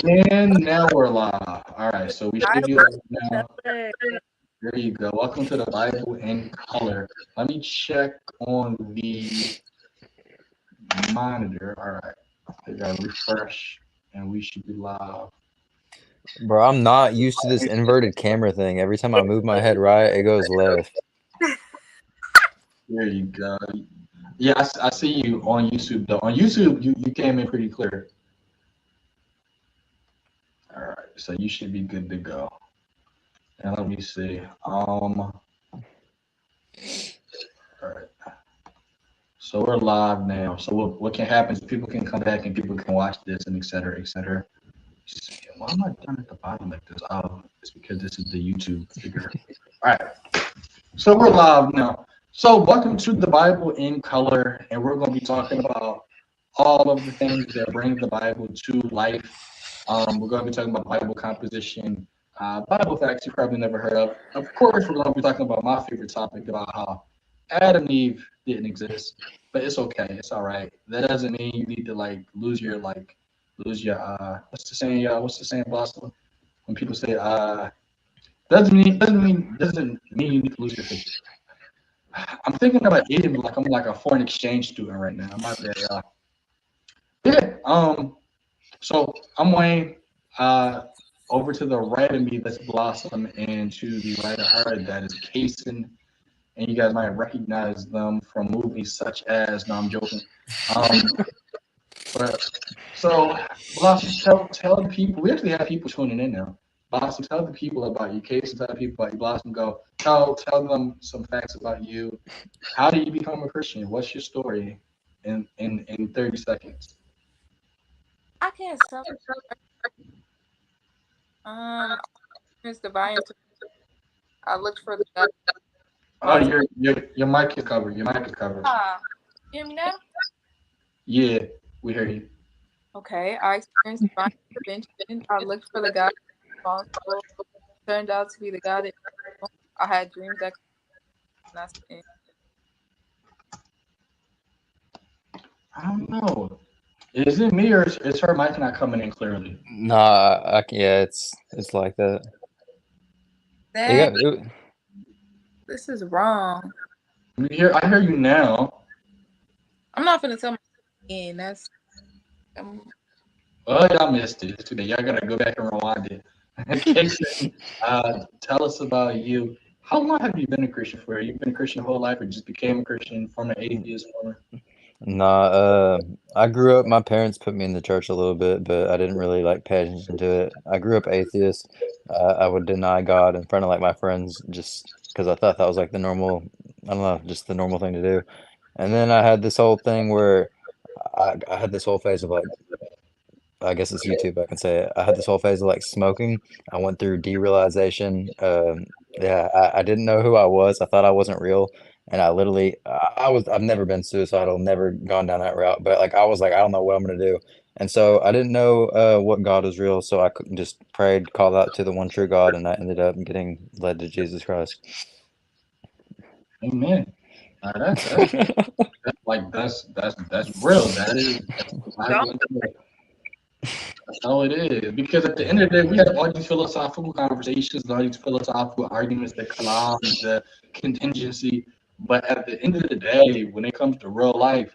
And now we're live. All right, so we I should be was live now. way. There you go. Welcome to the Bible in color. Let me check on the monitor. All right, I got refresh, and we should be live. Bro, I'm not used to this inverted camera thing. Every time I move my head right, it goes left. There you go. Yeah, I see you on YouTube though. On YouTube, you came in pretty clear. All right, so you should be good to go. And let me see. All right. So we're live now. So what can happen is people can come back and people can watch this and et cetera, et cetera. Why am I down at the bottom like this? Oh, it's because this is the YouTube figure. All right. So we're live now. So welcome to the Bible in color, and we're going to be talking about all of the things that bring the Bible to life. We're going to be talking about Bible composition, Bible facts you probably never heard of. Of course, we're going to be talking about my favorite topic about how Adam and Eve didn't exist, but it's okay. It's all right. That doesn't mean you need to lose your what's the saying, Blossom? When people say doesn't mean you need to lose your faith. I'm thinking about eating like I'm like a foreign exchange student right now. My bad, y'all. Yeah. So I'm Wayne. Uh, Over to the right of me, that's Blossom, and to the right of her, that is Kason. And you guys might recognize them from movies such as. No, I'm joking. Um, but so Blossom, tell the people. We actually have people tuning in now. Blossom, tell the people about you. Kason, tell the people about you. Blossom, go tell them some facts about you. How did you become a Christian? What's your story? In 30 seconds. I can't sell. It's divine. I looked for the God. Oh, your mic is covered. Your mic is covered. You hear me now? Yeah, we hear you. Okay. I experienced divine intervention. I looked for the God responsible. Turned out to be the God that I had dreams that. That's it. I don't know. Is it me or is her mic not coming in clearly? Nah, yeah, it's like that. Dang, this is wrong. I hear you now. I'm not gonna tell my again. That's Oh, y'all missed it today. Y'all gotta go back and rewind it. Kason, tell us about you. How long have you been a Christian for? You've been a Christian your whole life, or just became a Christian from an atheist? Or Nah, I grew up, my parents put me in the church a little bit, but I didn't really like pay attention to it. I grew up atheist. I would deny God in front of like my friends just because I thought that was like the normal, I don't know, just the normal thing to do. And then I had this whole thing where I had this whole phase of like, I guess it's YouTube, I can say it. I had this whole phase of like smoking. I went through derealization. Yeah, I didn't know who I was. I thought I wasn't real. And I literally, I've never been suicidal, never gone down that route. But like, I was like, I don't know what I'm gonna do. And so I didn't know what God was real. So I just prayed, called out to the one true God, and I ended up getting led to Jesus Christ. Amen. That's real. That's the Bible. That's all it is. Because at the end of the day, we had all these philosophical conversations, all these philosophical arguments, the kalam, the contingency. But at the end of the day, when it comes to real life,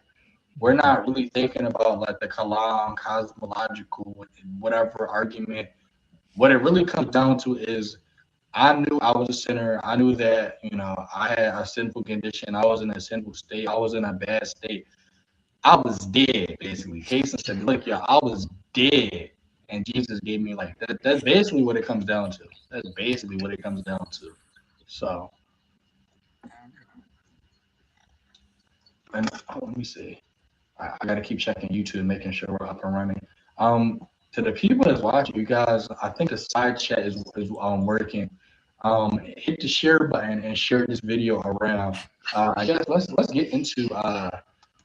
we're not really thinking about like the kalam, cosmological, whatever argument. What it really comes down to is I knew I was a sinner. I knew that, I had a sinful condition. I was in a sinful state. I was in a bad state. I was dead, basically. Jason said, look, yeah, I was dead. And Jesus gave me like that. That's basically what it comes down to. That's basically what it comes down to. So, and let me see. I got to keep checking YouTube, making sure we're up and running. To the people that's watching, you guys, I think the side chat is working. Hit the share button and share this video around. I guess let's get into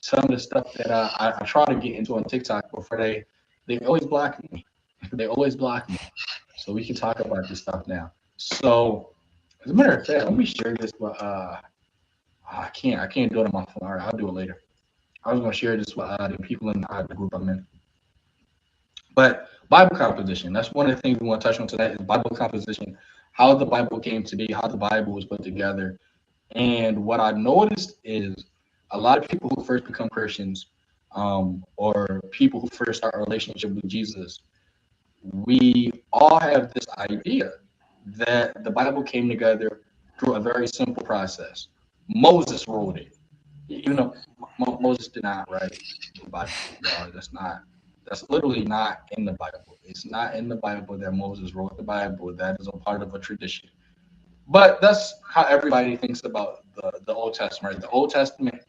some of the stuff that I try to get into on TikTok before they always block me. They always block me. So we can talk about this stuff now. So as a matter of fact, let me share this. But I can't do it on my phone. All right, I'll do it later. I was gonna share this with the people in the group I'm in. But Bible composition, that's one of the things we want to touch on tonight is Bible composition, how the Bible came to be, how the Bible was put together. And what I noticed is a lot of people who first become Christians, or people who first start a relationship with Jesus, we all have this idea that the Bible came together through a very simple process. Moses wrote it. You know, Moses did not write the Bible. That's literally not in the Bible. It's not in the Bible that Moses wrote the Bible. That is a part of a tradition. But that's how everybody thinks about the Old Testament. Right? The Old Testament,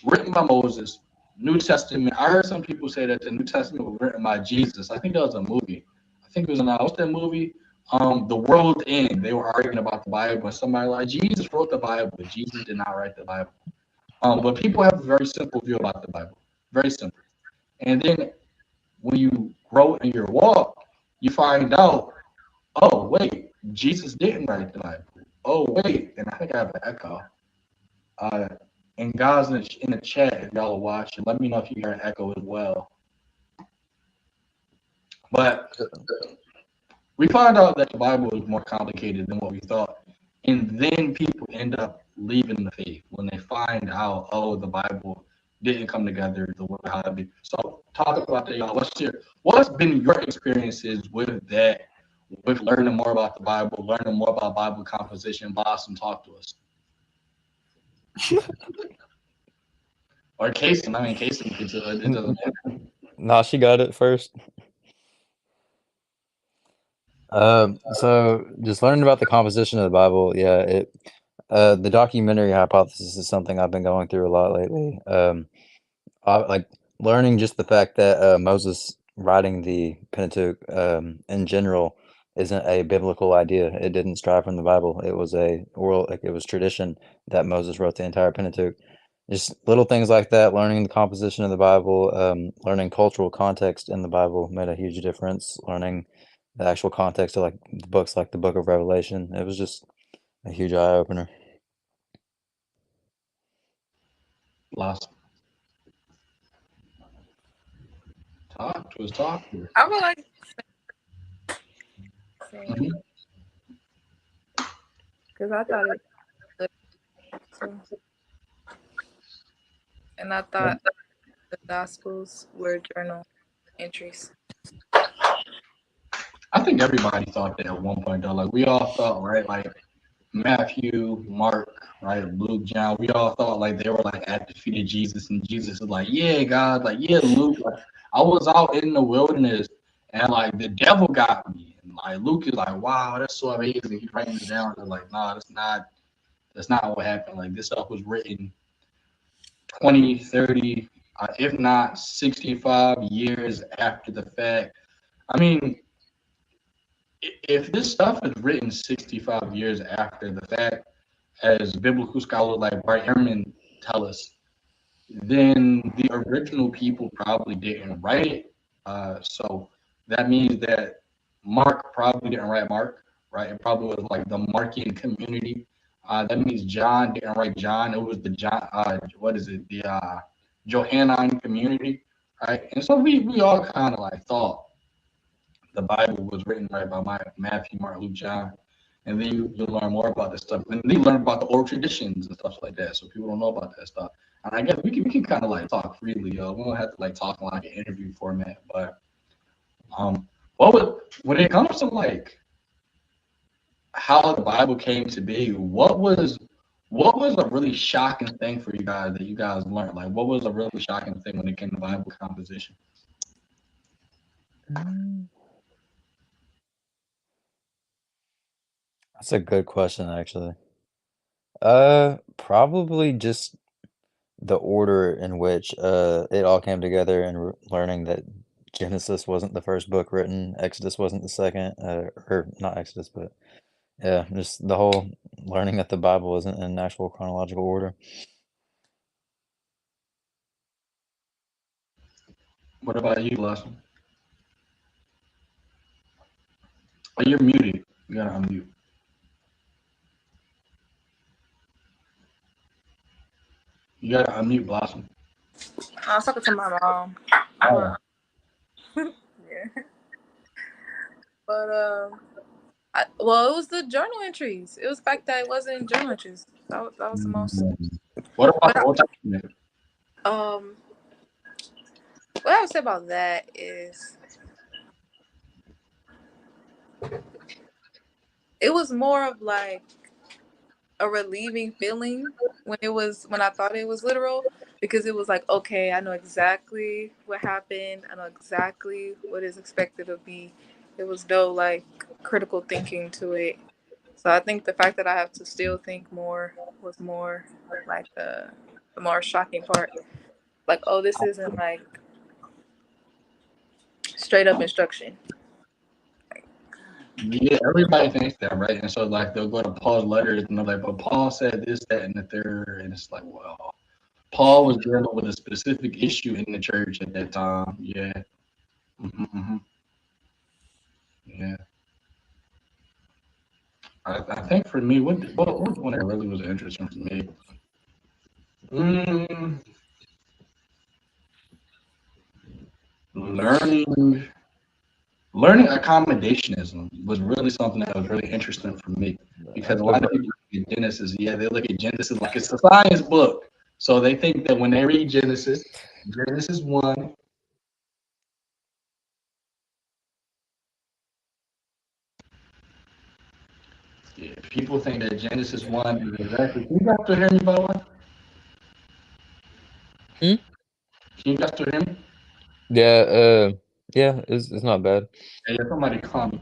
written by Moses. New Testament, I heard some people say that the New Testament was written by Jesus. I think that was a movie. I think it was what's that movie? The World End. They were arguing about the Bible, and somebody like Jesus wrote the Bible, but Jesus did not write the Bible. But people have a very simple view about the Bible, very simple. And then when you grow in your walk, you find out, oh wait, Jesus didn't write the Bible. Oh wait, and I think I have an echo. And guys in the chat, if y'all are watching, let me know if you hear an echo as well. But we find out that the Bible is more complicated than what we thought. And then people end up leaving the faith when they find out, oh, the Bible didn't come together the way how it be. So talk about that, y'all. What's been your experiences with that, with learning more about the Bible, learning more about Bible composition? Blossom, talk to us. Or Kason, Kason, it doesn't matter. No, she got it first. So just learning about the composition of the Bible, yeah, the documentary hypothesis is something I've been going through a lot lately. Like learning just the fact that Moses writing the Pentateuch in general isn't a biblical idea. It didn't strive from the Bible. It was it was tradition that Moses wrote the entire Pentateuch. Just little things like that, learning the composition of the Bible, learning cultural context in the Bible made a huge difference. Learning the actual context of like the books like the Book of Revelation. It was just a huge eye opener. Blossom. Talk to us, talk to us. I would like because I thought it was good too. And I thought the Gospels were journal entries. I think everybody thought that at one point though. Like we all thought, right? Like Matthew, Mark, right, Luke, John, we all thought like they were like at the feet of Jesus, and Jesus is like, yeah, God, like, yeah, Luke, like, I was out in the wilderness and like the devil got me. And like Luke is like, wow, that's so amazing. He's writing it down. They're like, nah, that's not what happened. Like this stuff was written 20, 30, if not 65 years after the fact. I mean, if this stuff is written 65 years after the fact, as biblical scholars like Bart Ehrman tell us, then the original people probably didn't write it. So that means that Mark probably didn't write Mark, right? It probably was like the Markian community. That means John didn't write John. It was the John, the Johannine community, right? And so we all kind of like thought the Bible was written right by Matthew, Mark, Luke, John. And then you learn more about this stuff. And then you learn about the oral traditions and stuff like that. So people don't know about that stuff. And I guess we can kind of like talk freely, yo. We don't have to like talk in like an interview format. But when it comes to like how the Bible came to be, what was a really shocking thing for you guys that you guys learned? Like what was a really shocking thing when it came to Bible composition? That's a good question, actually. Probably just the order in which it all came together and learning that Genesis wasn't the first book written, Exodus wasn't the second, or not Exodus, but yeah, just the whole learning that the Bible isn't in actual chronological order. What about you, Blossom? Oh, you're muted. You gotta unmute. You gotta unmute, Blossom. I was talking to my mom. Oh. Yeah. But well, it was the journal entries. It was the fact that it wasn't journal entries. That was the most. What about But the Old Testament? What I would say about that is it was more of like a relieving feeling when I thought it was literal, because it was like, okay, I know exactly what happened. I know exactly what is expected of me. It was no like critical thinking to it. So I think the fact that I have to still think more was more like the more shocking part. Like, oh, this isn't like straight up instruction. Yeah, everybody thinks that, right? And so like they'll go to Paul's letters and they're like, but Paul said this, that, and the third, and it's like, well, Paul was dealing with a specific issue in the church at that time. Yeah. Mm-hmm. Yeah. I think for me, what one that really was interesting for me? Mm, learning accommodationism was really something that was really interesting for me, because a lot of people look at Genesis, they look at Genesis like it's a science book. So they think that when they read Genesis 1, people think that Genesis 1 is exactly. Can you guys still hear me, by the way? Can you guys still hear me? Yeah, it's not bad. Hey, somebody call me.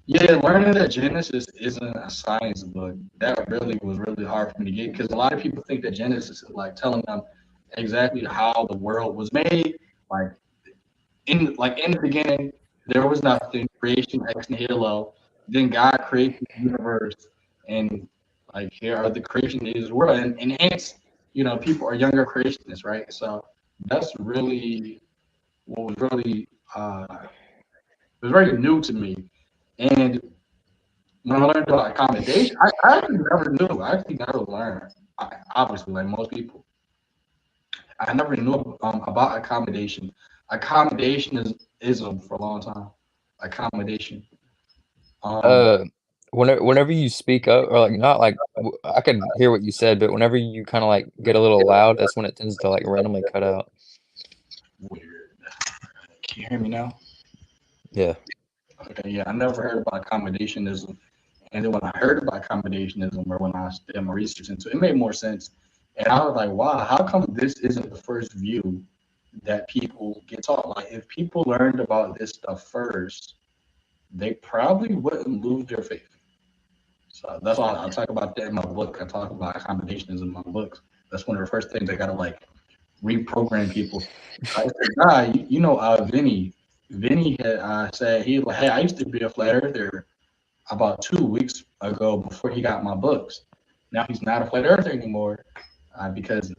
Yeah, learning that Genesis isn't a science book, that really was really hard for me to get, because a lot of people think that Genesis is like telling them exactly how the world was made. Like in the beginning, there was nothing, creation ex nihilo. Then God created the universe, and like here are the creation of this world, and hence, people are younger creationists, right? So that's really what was really it was very new to me. And when I learned about accommodation, I actually never knew. I actually never learned. Obviously, like most people, I never knew about accommodation. Accommodation is ism for a long time. Accommodation. Um, Whenever you speak up, or like not like I could hear what you said, but whenever you kind of like get a little loud, that's when it tends to like randomly cut out. Weird. Can you hear me now? Yeah. Okay, yeah, I never heard about accommodationism. And then when I heard about accommodationism, or when I did my research into it, it made more sense. And I was like, wow, how come this isn't the first view that people get taught? Like, if people learned about this stuff first, they probably wouldn't lose their faith. So that's why I talk about that in my book. I talk about accommodationism in my books. That's one of the first things I gotta like reprogram people. I said, guy, Vinny. Vinny had said he like, hey, I used to be a flat earther about 2 weeks ago before he got my books. Now he's not a flat earther anymore because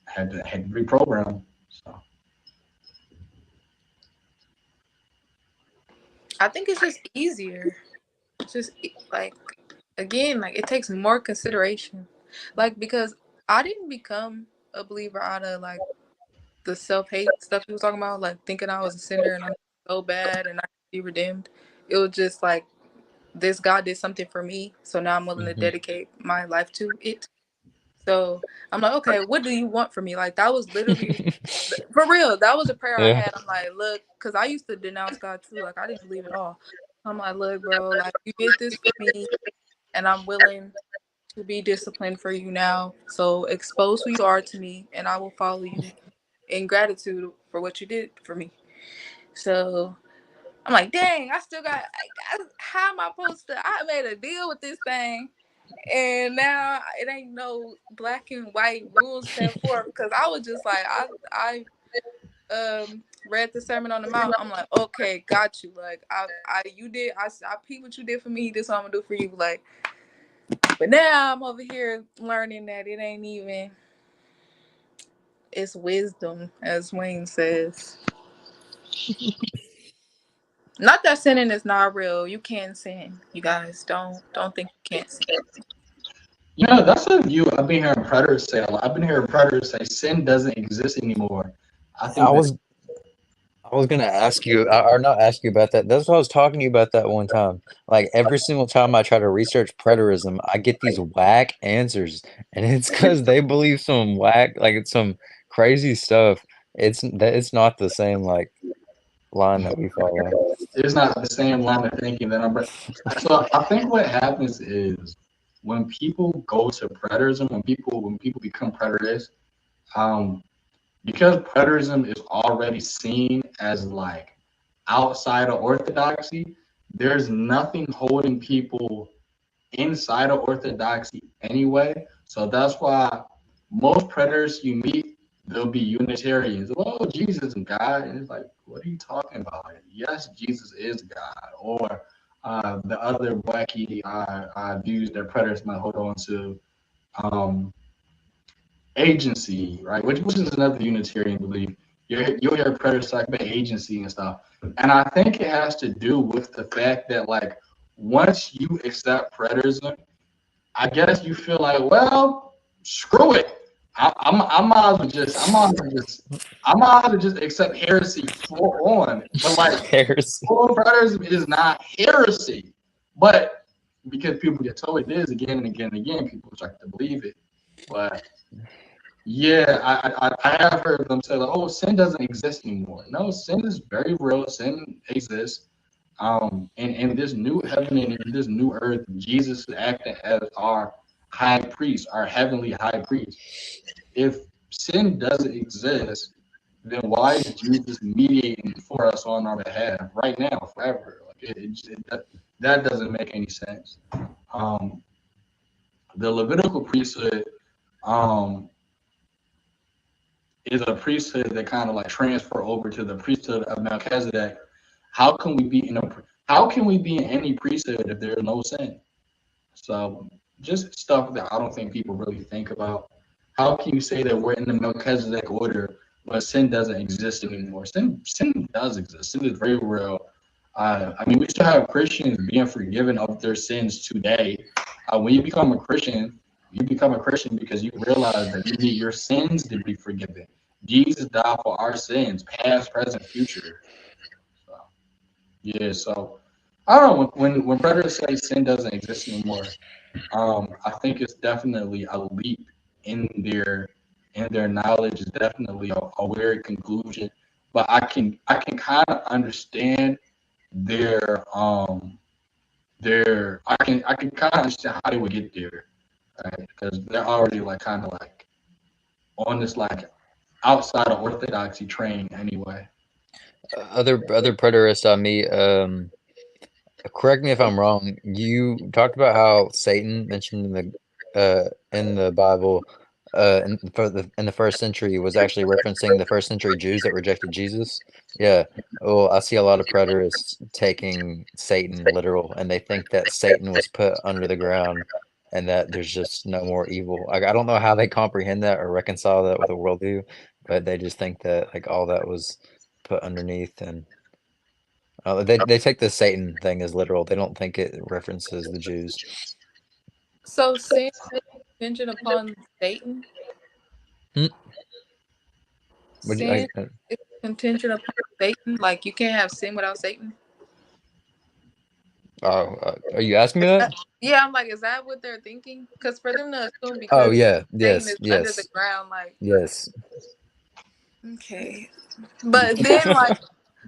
I had reprogrammed. So I think it's just easier. It's just like, again, like it takes more consideration. Like, because I didn't become a believer out of like the self-hate stuff he was talking about, like thinking I was a sinner and I'm so bad and I can be redeemed. It was just like, this God did something for me, so now I'm willing to dedicate my life to it. So I'm like, okay, what do you want from me? Like, that was literally, for real, that was a prayer I Yeah. had. I'm like, look, because I used to denounce God too. Like, I didn't believe at all. I'm like, look, bro, like, you did this for me, and I'm willing to be disciplined for you now. So expose who you are to me, and I will follow you in gratitude for what you did for me. So I'm like, dang, I still got, how am I supposed to, I made a deal with this thing, and now it ain't no black and white rules set forth, because I was just like, I read the Sermon on the Mount. I'm like, okay, got you. Like, I peep what you did for me. This is what I'm gonna do for you. Like, but now I'm over here learning that it ain't even. It's wisdom, as Wayne says. Not that sinning is not real. You can sin. You guys don't think you can't sin. that's a view I've been hearing predators say a lot. I've been hearing predators say sin doesn't exist anymore. I think I that was I was gonna ask you, or not ask you about that. That's what I was talking to you about that one time. Like every single time I try to research preterism, I get these whack answers, and it's because they believe some whack, like it's some crazy stuff. It's not the same like line that we follow. It's not the same line of thinking that I'm. So I think what happens is when people go to preterism, when people become preterists, um, because preterism is already seen as like outside of orthodoxy, there's nothing holding people inside of orthodoxy anyway. So that's why most preterists you meet, they'll be Unitarians. Oh, Jesus is God. And it's like, what are you talking about? Yes, Jesus is God. Or the other wacky views that preterists might hold on to. Um, Agency, right? Which is another Unitarian belief. You'll hear predators talk about agency and stuff. And I think it has to do with the fact that, like, once you accept preterism, I guess you feel like, well, screw it. I might as well just accept heresy for on. But like, Heresy. full preterism is not heresy. But because people get told it is again and again and again, people start to believe it. But yeah, I have heard them say like, "Oh, sin doesn't exist anymore." No, sin is very real. Sin exists. And in this new heaven and in this new earth, Jesus is acting as our high priest, our heavenly high priest. If sin doesn't exist, then why is Jesus mediating for us on our behalf right now, forever? Like that doesn't make any sense. Um, the Levitical priesthood. Um, is a priesthood that kind of like transfer over to the priesthood of Melchizedek. How can we be in a how can we be in any priesthood if there's no sin? So just stuff that I don't think people really think about. How can you say that we're in the Melchizedek order but sin doesn't exist anymore? Sin does exist. Sin is very real. I mean, we still have Christians being forgiven of their sins today. When you become a Christian because you realize that you need your sins to be forgiven. Jesus died for our sins, past, present, future. So, yeah, so I don't know when brothers say sin doesn't exist anymore. I think it's definitely a leap in their knowledge. Is definitely a weird conclusion, but I can kind of understand their I can kind of understand how they would get there, right? Because they're already like kind of like on this like outside of orthodoxy train anyway. Other preterists I meet, correct me if I'm wrong. You talked about how Satan mentioned in the Bible, in the first century was actually referencing the first century Jews that rejected Jesus. Yeah. Well, I see a lot of preterists taking Satan literal, and they think that Satan was put under the ground, and that there's just no more evil. I don't know how they comprehend that or reconcile that with a worldview, but they just think that like all that was put underneath and. They take the Satan thing as literal. They don't think it references the Jews. So sin is contingent upon Satan. Hmm? Sin is contingent upon Satan. Like you can't have sin without Satan. Are you asking me that? Yeah, I'm like, is that what they're thinking? Because for them to assume because Oh yeah, Satan yes, is under the yes, ground, like yes. okay.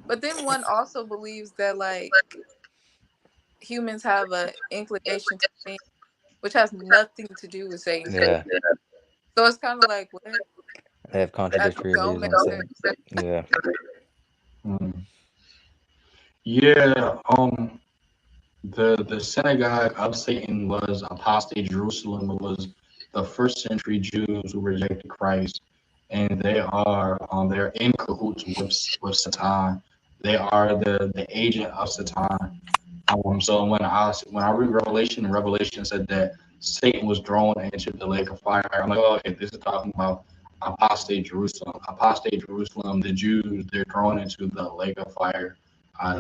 But then one also believes that like humans have an inclination to sin, which has nothing to do with Satan. Yeah, So it's kind of like what they have that contradictory don't views make on sense. Satan. Yeah. Yeah. The synagogue of Satan was apostate Jerusalem. It was the first century Jews who rejected Christ, and they're in cahoots with Satan. They are the agent of Satan. So when I read Revelation said that Satan was thrown into the lake of fire. I'm like, oh, okay, this is talking about apostate Jerusalem. Apostate Jerusalem, the Jews, they're thrown into the lake of fire,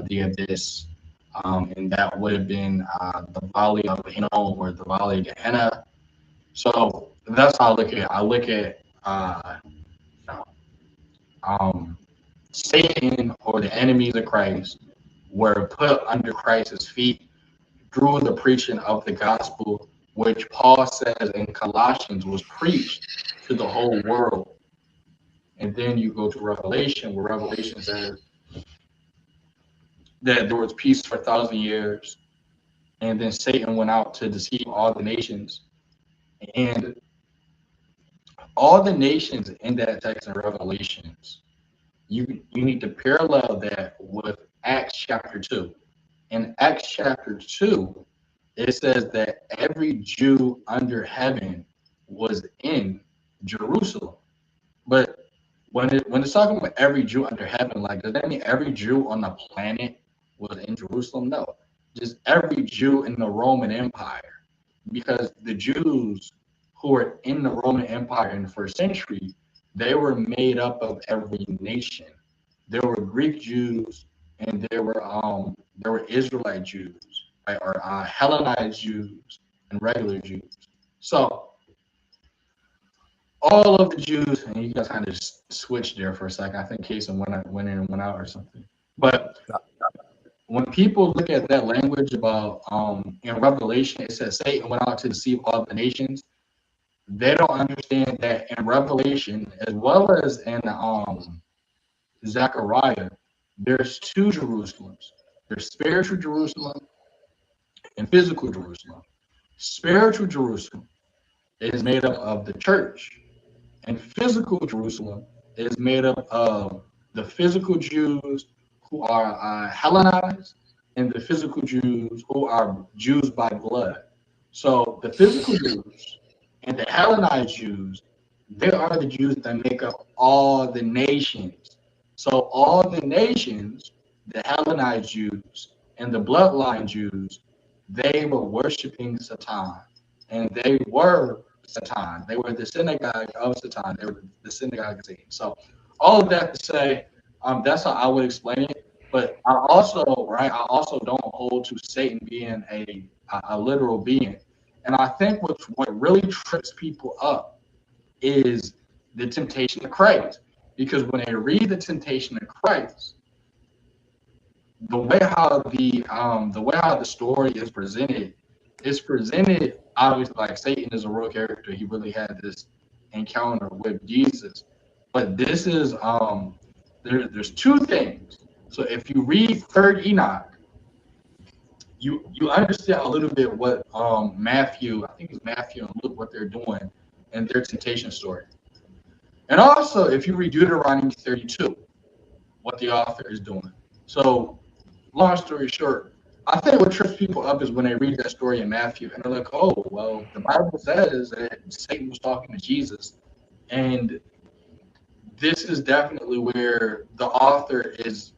the abyss. And that would have been the Valley of Hinnom or the Valley of Gehenna. So that's how I look at it. I look at um, Satan or the enemies of Christ were put under Christ's feet through the preaching of the gospel, which Paul says in Colossians was preached to the whole world. And then you go to Revelation, where Revelation says that there was peace for 1,000 years, and then Satan went out to deceive all the nations. And all the nations in that text in Revelations, you need to parallel that with Acts chapter 2. In Acts chapter 2, it says that every Jew under heaven was in Jerusalem. But when it's talking about every Jew under heaven, like, does that mean every Jew on the planet was in Jerusalem? No, just every Jew in the Roman Empire, because the Jews who were in the Roman Empire in the first century, they were made up of every nation. There were Greek Jews and there were Israelite Jews, right, or Hellenized Jews and regular Jews. So all of the Jews, and you guys kind of switched there for a second. I think Kason went in and went out or something. But when people look at that language about in Revelation, it says Satan went out to deceive all the nations. They don't understand that in Revelation, as well as in Zechariah, there's two Jerusalems. There's spiritual Jerusalem and physical Jerusalem. Spiritual Jerusalem is made up of the church, and physical Jerusalem is made up of the physical Jews who are Hellenized and the physical Jews who are Jews by blood. So the physical Jews and the Hellenized Jews, they are the Jews that make up all the nations. So all the nations, the Hellenized Jews and the bloodline Jews, they were worshiping Satan, and they were Satan. They were the synagogue of Satan. They were the synagogue of Satan. So all of that to say, that's how I would explain it. But I also don't hold to Satan being a literal being. And I think what really trips people up is the temptation of Christ. Because when they read the temptation of Christ, the way how the story is presented obviously like Satan is a real character. He really had this encounter with Jesus. But this is there's two things. So if you read Third Enoch, you understand a little bit what Matthew, I think it's Matthew and Luke, what they're doing in their temptation story. And also if you read Deuteronomy 32, what the author is doing. So long story short, I think what trips people up is when they read that story in Matthew and they're like, oh, well, the Bible says that Satan was talking to Jesus. And this is definitely where the author he's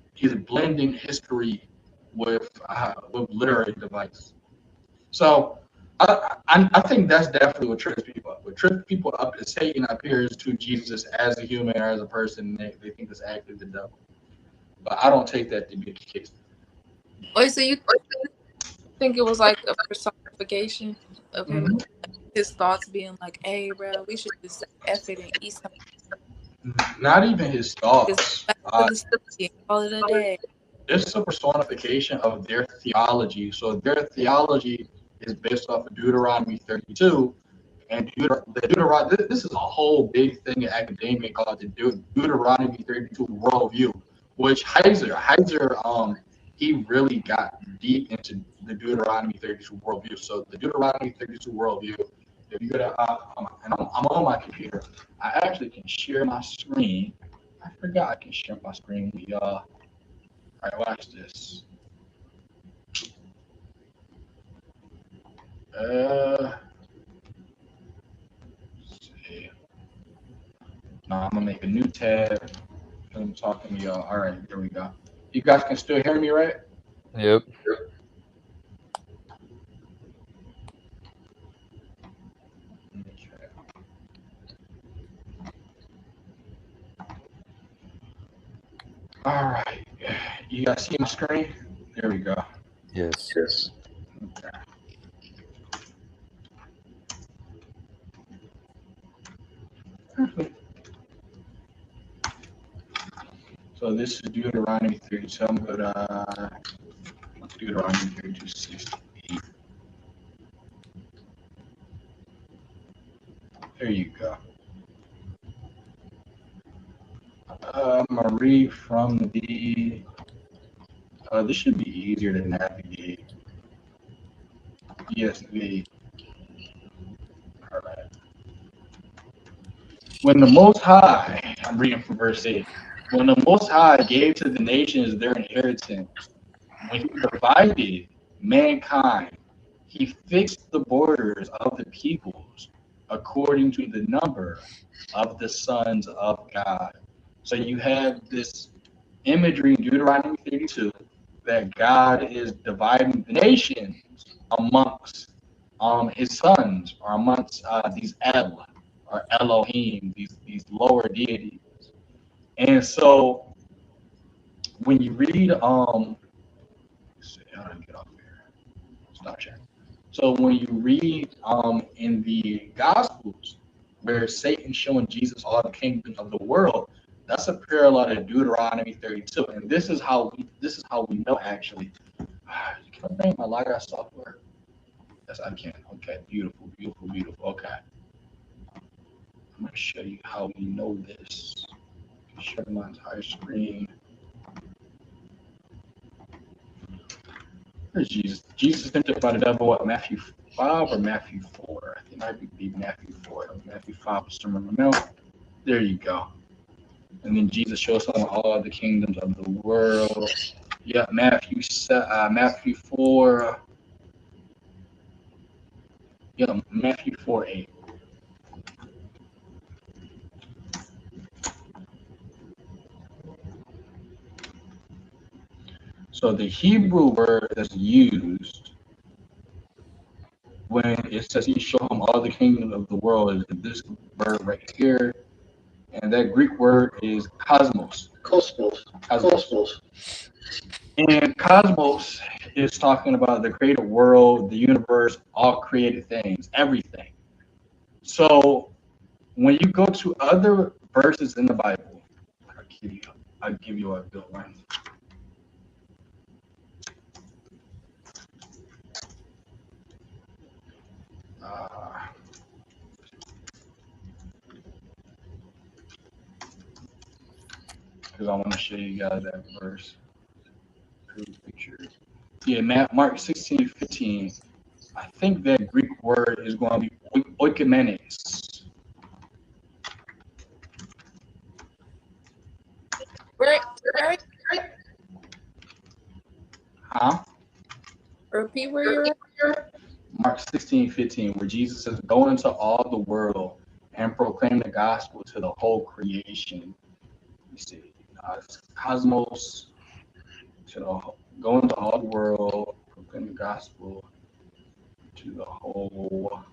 blending history with literary device. So I think that's definitely what trips people up. What trips people up is Satan appears to Jesus as a human or as a person. They think that's actually the devil. But I don't take that to be the case. Wait, so you think it was like a personification of him, his thoughts being like, hey, bro, we should just F it and eat something? Not even his thoughts. Call it a day. It's a personification of their theology. So their theology is based off of Deuteronomy 32. And this is a whole big thing in academia called the Deuteronomy 32 worldview, which Heiser he really got deep into the Deuteronomy 32 worldview. So the Deuteronomy 32 worldview, if you go to, and I'm on my computer, I actually can share my screen. I forgot I can share my screen with y'all. All right, watch this. Let's see. Now I'm gonna make a new tab. I'm talking to y'all. All right, here we go. You guys can still hear me, right? Yep. All right. You guys see my screen? There we go. Yes. Okay. So this is Deuteronomy 32. I'm going to Deuteronomy 32:68. There you go. I'm going to read from the. This should be easier to navigate. ESV. All right. When the Most High, I'm reading from verse 8. When the Most High gave to the nations their inheritance, when he divided mankind, he fixed the borders of the peoples according to the number of the sons of God. So you have this imagery in Deuteronomy 32 that God is dividing the nations amongst his sons, or amongst these El or Elohim, these lower deities. And so when you read let's see, how do I get off here? Stop sharing. So when you read in the Gospels where Satan's showing Jesus all the kingdoms of the world, that's a parallel to Deuteronomy 32. And this is how we know actually. Can I bring my Lightroom software? Yes, I can. Okay, beautiful, beautiful, beautiful. Okay. I'm gonna show you how we know this. Share my entire screen. Where's Jesus? Jesus is tempted by the devil, what, Matthew 5 or Matthew 4? I think it might be Matthew 4. Matthew 5 was Sermon on the Mount. There you go. And then Jesus shows him all the kingdoms of the world. Yeah, Matthew 4. Yeah, Matthew 4:8. So the Hebrew word that's used when it says he showed him all the kingdoms of the world is this word right here. And that Greek word is cosmos. Cosmos. And cosmos is talking about the created world, the universe, all created things, everything. So when you go to other verses in the Bible, I'll give you a good one. Because I want to show you guys that verse. Picture. Yeah, Mark 16:15. I think that Greek word is going to be oikomenes. Huh? Repeat where you're at. Mark 16:15, where Jesus says, "Go into all the world and proclaim the gospel to the whole creation." You see, cosmos, go into all the world, proclaim the gospel to the whole.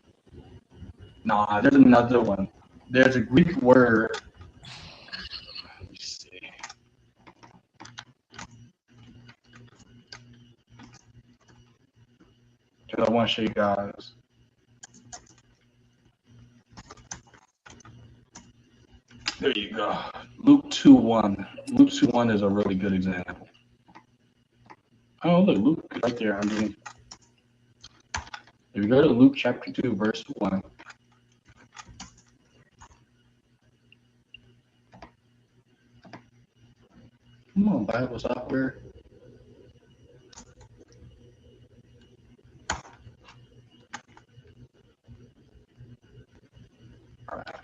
Nah, there's another one. There's a Greek word. Let me see. Because I want to show you guys. There you go. Luke 2:1. Luke 2:1 is a really good example. Oh, look, Luke is right there. I mean, if you go to Luke chapter 2, verse 1. Come on, Bible software. All right.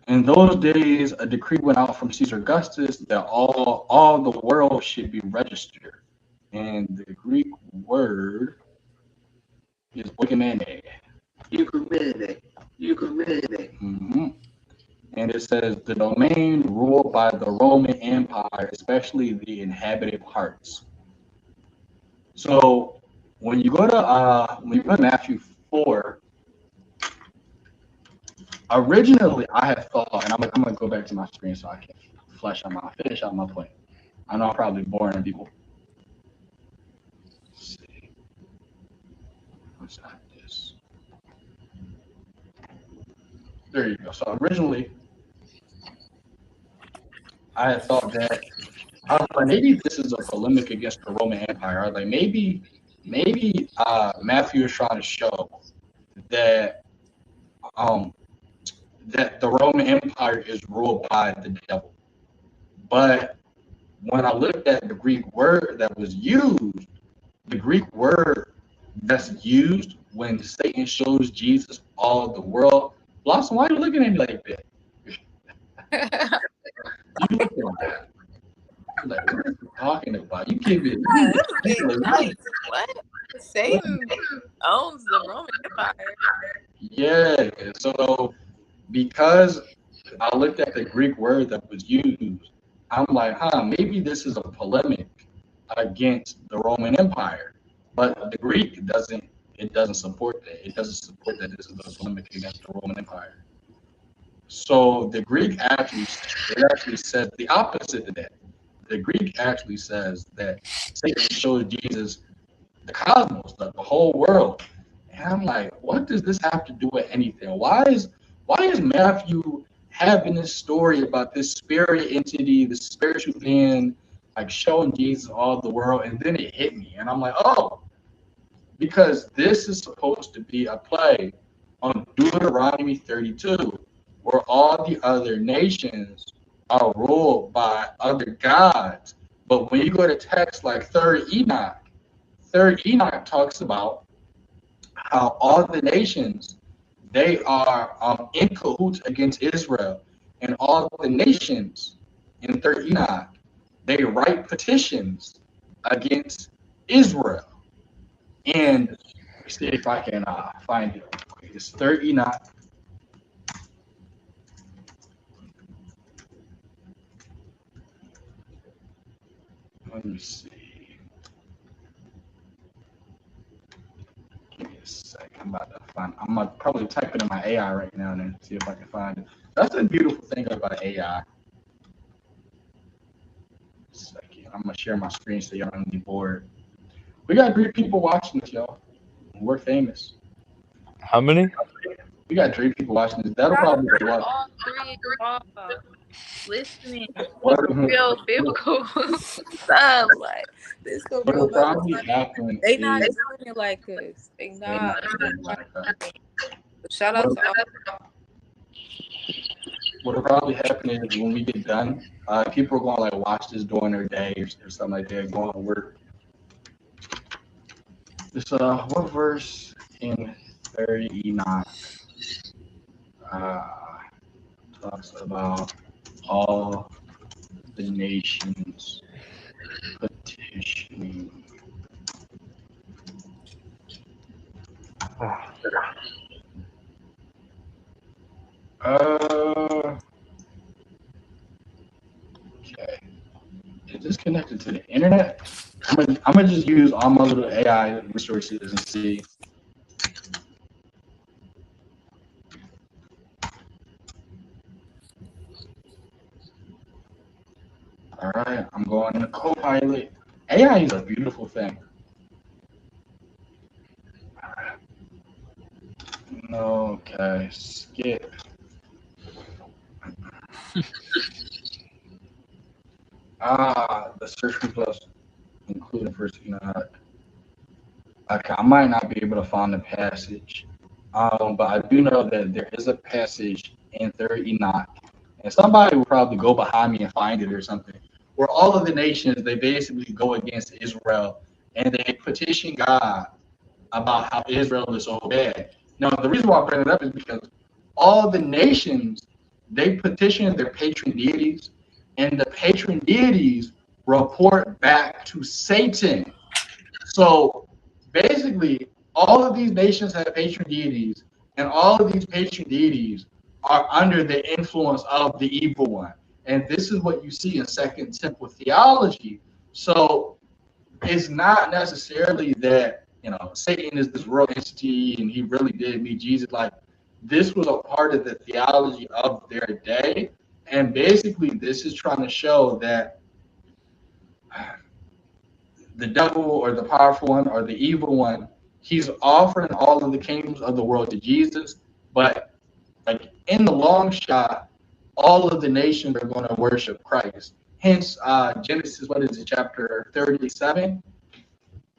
In those days, a decree went out from Caesar Augustus that all the world should be registered. And the Greek word is oikoumene. Mm-hmm. And it says the domain ruled by the Roman Empire, especially the inhabited parts. So when you go to Matthew 4, originally I had thought, and I'm gonna go back to my screen so I can finish out my point. I know I'm probably boring people. Let's see. What's not this? There you go. So originally, I had thought that I was like, maybe this is a polemic against the Roman Empire. I was like, maybe Matthew is trying to show that that the Roman Empire is ruled by the devil. But when I looked at the Greek word that was used, the Greek word that's used when Satan shows Jesus all of the world. Blossom, why are you looking at me like that? You looking like, what are you talking about? You keep it. Nice. What? Satan owns the Roman Empire. Yeah. So because I looked at the Greek word that was used, I'm like, maybe this is a polemic against the Roman Empire. But the Greek doesn't support that. It doesn't support that this is a polemic against the Roman Empire. So the Greek actually says the opposite of that. The Greek actually says that Satan showed Jesus the cosmos, the whole world. And I'm like, what does this have to do with anything? Why is Matthew having this story about this spirit entity, this spiritual being, like showing Jesus all the world? And then it hit me, and I'm like, oh, because this is supposed to be a play on Deuteronomy 32, where all the other nations are ruled by other gods. But when you go to texts like Third Enoch talks about how all the nations, they are in cahoots against Israel, and all the nations in Third Enoch, they write petitions against Israel. And let's see if I can find it. It's Third Enoch. Let me see. Give me a sec. I'm gonna probably type it in my AI right now and see if I can find it. That's the beautiful thing about AI. Second. I'm gonna share my screen so y'all don't be bored. We got 3 people watching this, y'all. We're famous. How many? We got 3 people watching this. That'll probably be what. All 3 listening. Real biblical stuff. Like this go real probably happen. They not doing it like us. They not. Shout out to all. What'll probably happen is when we get done, people are gonna like watch this during their day or something like that, going to work. This what verse in 30 Enoch talks about all the nations petitioning. Okay. Is this connected to the internet? I'm gonna just use all my little AI resources and see. All right, I'm going to Copilot. AI is a beautiful thing. Okay, skip. The search results, including first Enoch. Okay, I might not be able to find the passage, but I do know that there is a passage in Third Enoch, and somebody will probably go behind me and find it or something, where all of the nations, they basically go against Israel, and they petition God about how Israel is so bad. Now, the reason why I bring it up is because all the nations, they petition their patron deities, and the patron deities report back to Satan. So basically, all of these nations have patron deities, and all of these patron deities are under the influence of the evil one. And this is what you see in Second Temple theology. So it's not necessarily that, Satan is this real entity and he really did meet Jesus. Like, this was a part of the theology of their day. And basically, this is trying to show that the devil or the powerful one or the evil one, he's offering all of the kingdoms of the world to Jesus. But like in the long shot, all of the nations are going to worship Christ. Hence, Genesis, what is it, chapter 37?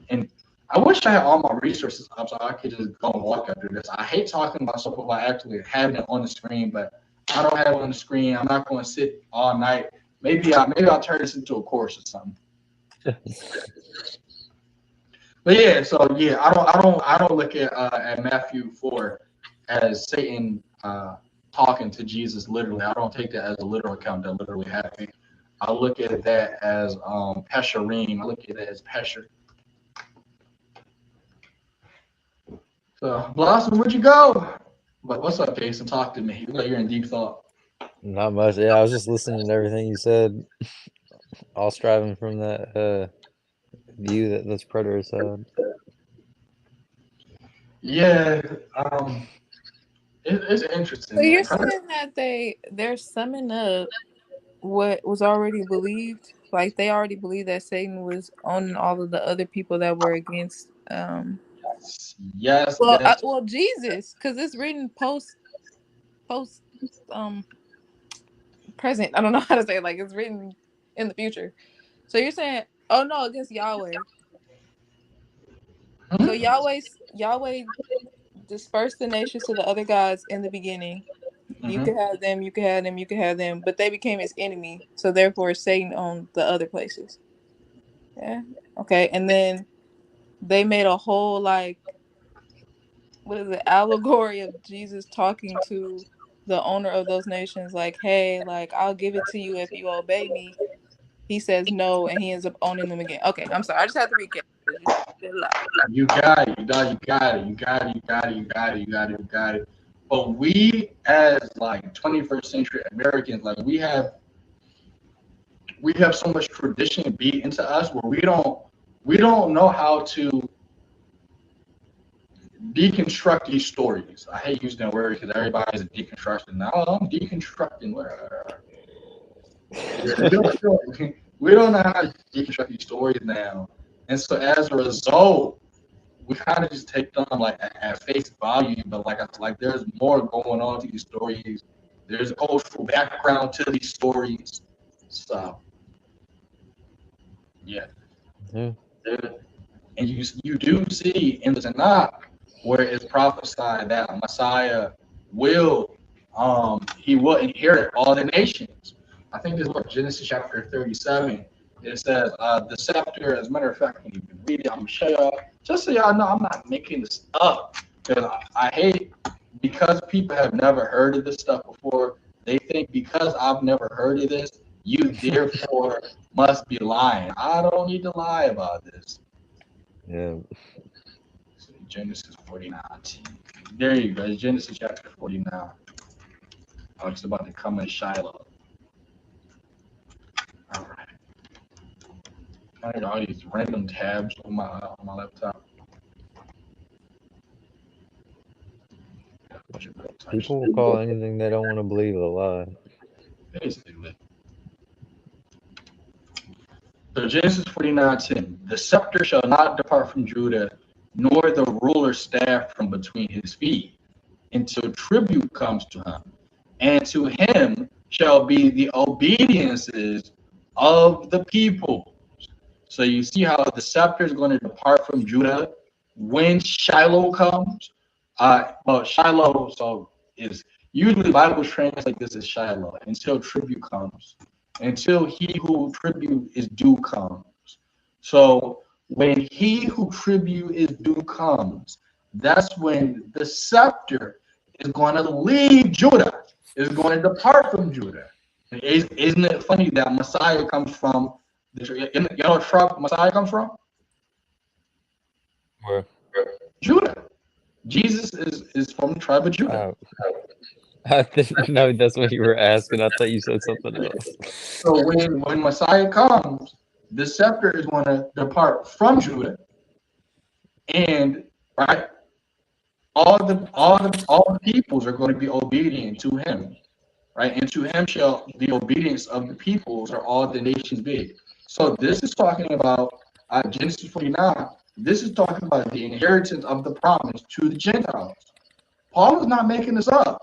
And I wish I had all my resources up so I could just go and walk after this. I hate talking about stuff about actually having it on the screen, but I don't have it on the screen. I'm not going to sit all night. Maybe I'll turn this into a course or something. But yeah, so yeah, I don't look at Matthew 4 as Satan talking to Jesus literally. I don't take that as a literal account that literally happened. I look at that as Pesharim. I look at it as Pesher. So Blossom, where'd you go? But what's up, Jason? Talk to me. You look like you're in deep thought. Not much. Yeah, I was just listening to everything you said. All striving from that view that this predator said. Yeah, it's interesting. So you're Man. saying that they're summing up what was already believed? Like they already believed that Satan was owning all of the other people that were against Yes. well Jesus, because it's written post present. I don't know how to say it. Like it's written in the future. So you're saying, oh no, against Yahweh. Mm-hmm. So Yahweh dispersed the nations to the other gods in the beginning. Mm-hmm. You could have them, you could have them, you could have them, but they became his enemy. So therefore Satan owned the other places. Yeah. Okay. And then they made a whole like what is it, allegory of Jesus talking to the owner of those nations, like, hey, like I'll give it to you if you obey me. He says no, and he ends up owning them again. Okay, I'm sorry. I just have to recap. You got it. You got it. But we, as like 21st century Americans, like we have so much tradition beat into us where we don't know how to deconstruct these stories. I hate using that word because everybody's a deconstruction. Now I'm deconstructing. We don't know how to deconstruct these stories now, and so as a result, we kind of just take them like at face value. But like there's more going on to these stories. There's a cultural background to these stories. So yeah. And you do see in the Tanakh where it's prophesied that Messiah will inherit all the nations. I think this is what Genesis chapter 37. It says the scepter. As a matter of fact, when you can read it, I'm gonna show y'all. Just so y'all know, I'm not making this up because I hate because people have never heard of this stuff before. They think because I've never heard of this, you therefore must be lying. I don't need to lie about this. Yeah. Genesis 49. There you go. Genesis chapter 49. Oh, it's about to come in Shiloh. All right. I got all these random tabs on my laptop. People will call anything they don't want to believe a lie. Basically. So Genesis 49:10. The scepter shall not depart from Judah, nor the ruler's staff from between his feet, until tribute comes to him. And to him shall be the obediences of the people. So you see how the scepter is going to depart from Judah when Shiloh comes. Well, Shiloh is usually Bible translates this as Shiloh until tribute comes, until he who tribute is due comes. So when he who tribute is due comes, that's when the scepter is going to leave Judah, is going to depart from Judah. Isn't it funny that Messiah comes from you know what tribe Messiah comes from? Where? Judah. Jesus is from the tribe of Judah. I didn't know that's what you were asking. I thought you said something else. So when Messiah comes, the scepter is going to depart from Judah, and right, all the peoples are going to be obedient to him, right? And to him shall the obedience of the peoples are all the nations be. So this is talking about Genesis 49. This is talking about the inheritance of the promise to the Gentiles. Paul is not making this up.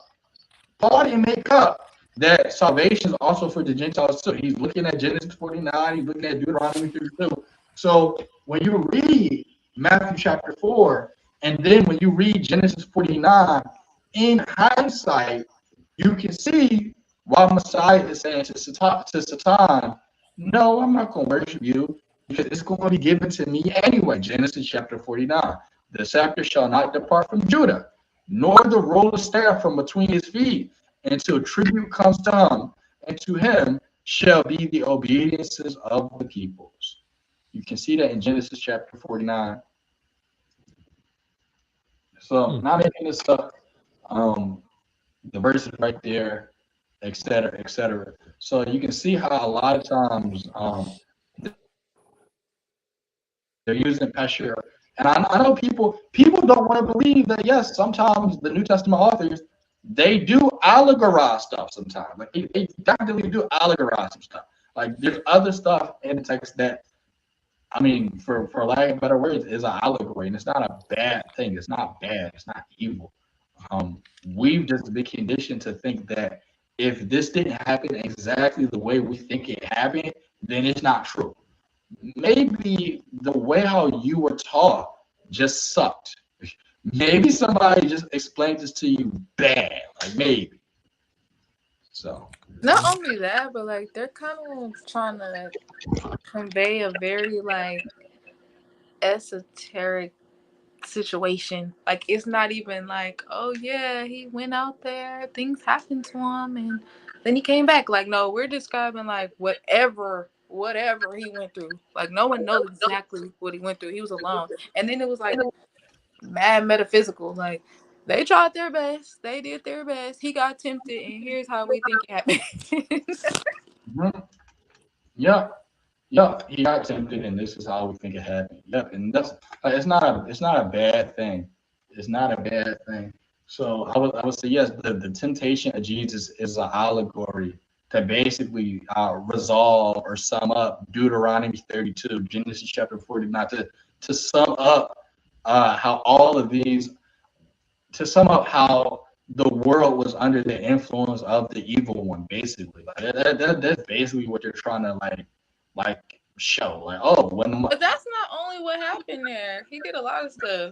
Paul didn't make up that salvation is also for the Gentiles too. He's looking at Genesis 49, he's looking at Deuteronomy 32. So when you read Matthew chapter 4, and then when you read Genesis 49, in hindsight, you can see why Messiah is saying to Satan, no, I'm not going to worship you because it's going to be given to me anyway. Genesis chapter 49. The scepter shall not depart from Judah, nor the roll of staff from between his feet, until tribute comes to him, and to him shall be the obediences of the peoples. You can see that in Genesis chapter 49. So not making this stuff, the verses right there, etc., etc. So you can see how a lot of times they're using Pesher. And I know people don't want to believe that, yes, sometimes the New Testament authors, they do allegorize stuff sometimes. Like they definitely do allegorize some stuff. Like there's other stuff in the text that, I mean, for lack of better words, is an allegory, and it's not a bad thing. It's not bad. It's not evil. We've just been conditioned to think that if this didn't happen exactly the way we think it happened, then it's not true. Maybe the way how you were taught just sucked. Maybe somebody just explained this to you bad, like maybe. So not only that, but like they're kind of trying to convey a very like esoteric situation. Like it's not even like, oh yeah, he went out there, things happened to him, and then he came back. Like no, we're describing like whatever he went through. Like no one knows exactly what he went through. He was alone, and then it was like mad metaphysical. Like they tried their best, they did their best. He got tempted, and here's how we think it happened. Yeah, he got tempted, and this is how we think it happened. Yep, and that's it's not a bad thing. It's not a bad thing. So I would say yes, the temptation of Jesus is an allegory to basically resolve or sum up Deuteronomy 32, Genesis chapter 49, to sum up how all of these, to sum up how the world was under the influence of the evil one, basically. Like that's basically what you're trying to like show. Like, oh, but that's not only what happened there. He did a lot of stuff.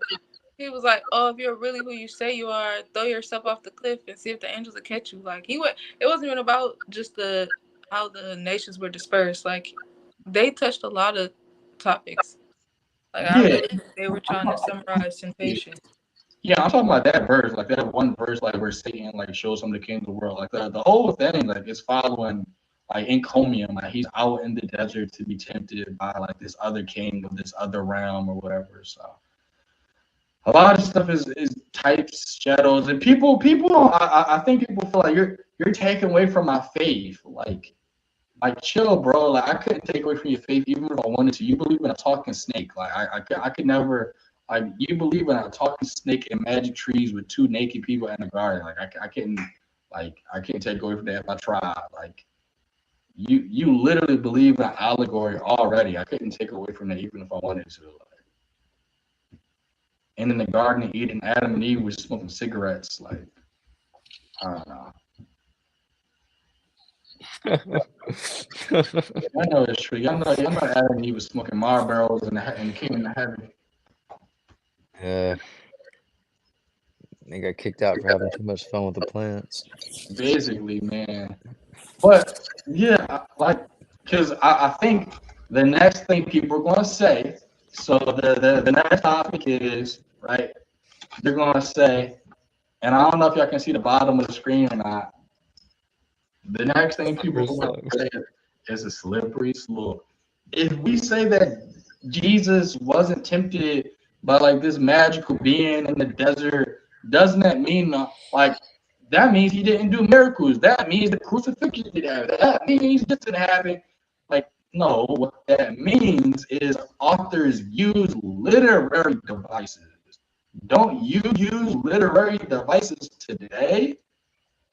He was like, oh, if you're really who you say you are, throw yourself off the cliff and see if the angels will catch you. Like it wasn't even about just how the nations were dispersed. Like they touched a lot of topics. Like I really think they were trying to summarize temptation. Yeah, I'm talking about that verse, like that one verse, like where Satan like shows him the king of the world. Like the whole thing, like is following like encomium, like he's out in the desert to be tempted by like this other king of this other realm or whatever. So a lot of stuff is types, shadows, and people. I think people feel like you're taking away from my faith. Like chill, bro. Like I couldn't take away from your faith even if I wanted to. You believe in a talking snake. Like I could never. Like you believe in a talking snake and magic trees with two naked people in the garden. Like I can't take away from that if I tried. Like you literally believe in an allegory already. I couldn't take away from that even if I wanted to. And in the Garden of Eden, Adam and Eve was smoking cigarettes. Like, I don't know. I know it's true. Y'all know Adam and Eve was smoking Marlboros in the kingdom of heaven. Yeah. They got kicked out for having too much fun with the plants. Basically, man. But, yeah, like, because I think the next thing people are going to say, so the next topic is, right, they're going to say, and I don't know if y'all can see the bottom of the screen or not, the next thing people are going to say is a slippery slope. If we say that Jesus wasn't tempted by like this magical being in the desert, doesn't that mean that means he didn't do miracles? That means the crucifixion didn't happen. That means this didn't happen. Like, no, what that means is authors use literary devices. Don't you use literary devices today?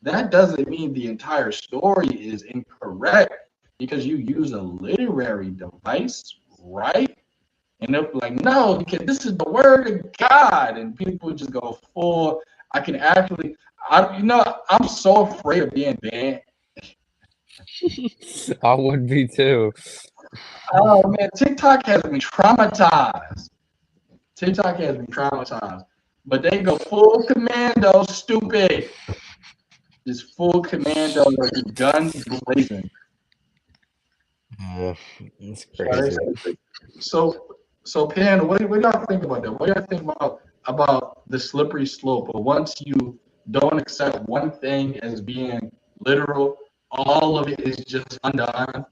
That doesn't mean the entire story is incorrect because you use a literary device, right? And they'll be like, no, because this is the word of God. And people just go full. I'm so afraid of being banned I would be too. Oh man, TikTok has me traumatized. TikTok has me traumatized. But they go full commando, stupid. Just full commando, like guns blazing. It's crazy. So Pan, what do y'all think about that? What do y'all think about the slippery slope? But once you don't accept one thing as being literal, all of it is just undone.